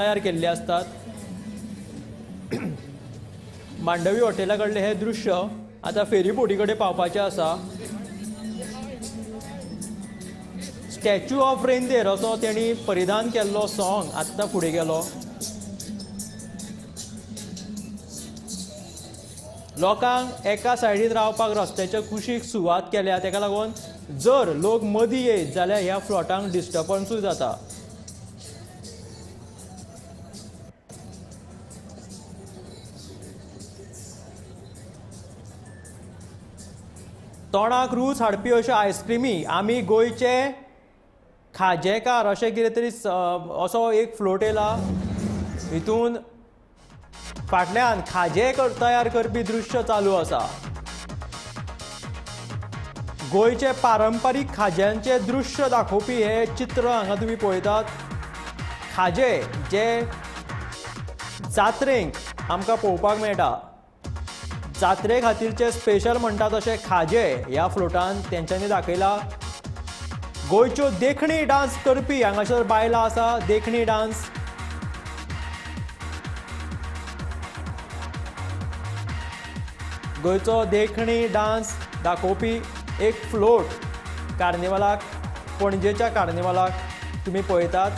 तयार केल्ले असतात. मांडवी हॉटेला कडले हे दृश्य आता फेरीबोटी कडेन पावपाचें आसा. स्टॅच्यू ऑफ रेंदेर असो तेणी परिधान केल्लो सॉंग आत्तां फुडें गेलो. लोकांक एका सायडीन रावपाक रस्त्याच्या कुशीक सुवात केल्या, तेका लागून जर लोक मदीं येयत जाल्यार ह्या फ्लोटांक डिस्टर्बन्सूय जाता. तोंडाक रूच हाडपी अश्यो आयस्क्रीमी आमी गोंयचे खाजेकार अशें कितें तरी असो एक फ्लोट येयला. हितून फाटल्यान खाजे तयार करपी दृश्य चालू आसा. गोंयचे पारंपारीक खाज्यांचे दृश्य दाखोवपी हे चित्र हांगा तुमी पळयतात. खाजे जे जात्रेक आमकां पळोवपाक मेळटा. जात्रे खातीरचे स्पेशल म्हणटा तशे खाजे ह्या फ्लोटान तेंच्यांनी दाखयला. गोंयच्यो देखणी डान्स करपी हांगासर बायलां आसा. देखणी डान्स गोंयचो देखणी डान्स दाखोवपी एक फ्लोट कार्निवलाक, पणजेच्या कार्निवलाक तुमी पळयतात.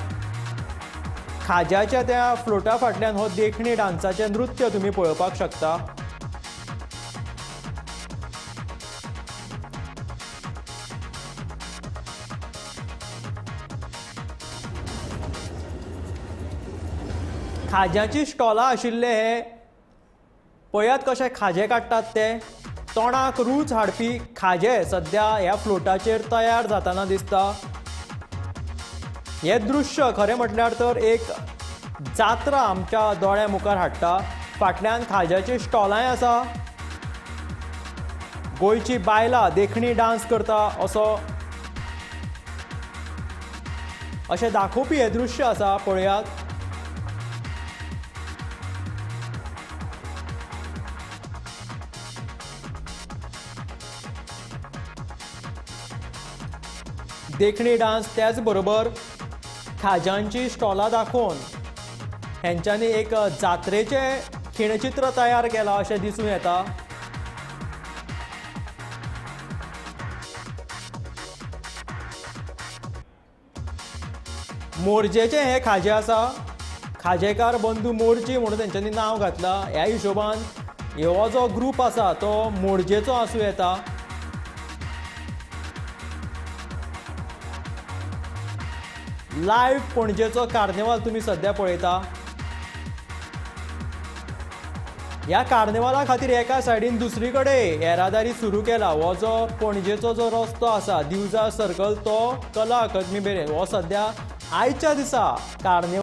खाज्याच्या त्या फ्लोटा फाटल्यान हो देखणी डान्साचें नृत्य तुमी पळोवपाक शकता. खाज्याची स्टॉलां आशिल्ले हे पळयात कशे खाजे काडटात ते. तोंडाक रूच हाडपी खाजे सद्या ह्या फ्लोटाचेर तयार जाताना दिसता. हे दृश्य खरें म्हटल्यार तर एक जात्रा आमच्या दोळ्या मुखार हाडटा. फाटल्यान खाज्याची स्टॉलांय आसा. गोंयची बायलां देखणी डान्स करता अशें दाखोवपी हें दृश्य आसा. पळयात. देखणी डान्स त्याच बरोबर खाज्यांची स्टॉलां दाखोवन हेंच्यांनी एक जात्रेचें खिणचित्र तयार केलां अशें दिसून येता. मोरजेचें हें खाजें आसा. खाजेकार बंधू मोरजी म्हणून तेंच्यांनी नांव घातलां. ह्या हिशोबान हो जो ग्रूप आसा तो मोरजेचो आसूं येता. लायव्ह पणजेचो कार्निवाल तुमी सद्या पळयता. ह्या कार्निवाला खातीर एका सायडीन दुसरी कडेन येरादारी सुरू केला. हो जो पणजेचो जो रस्तो आसा दिवजा सर्कल तो कला अकादमी मेरेन हो सद्या आयच्या दिसा कार्निवाल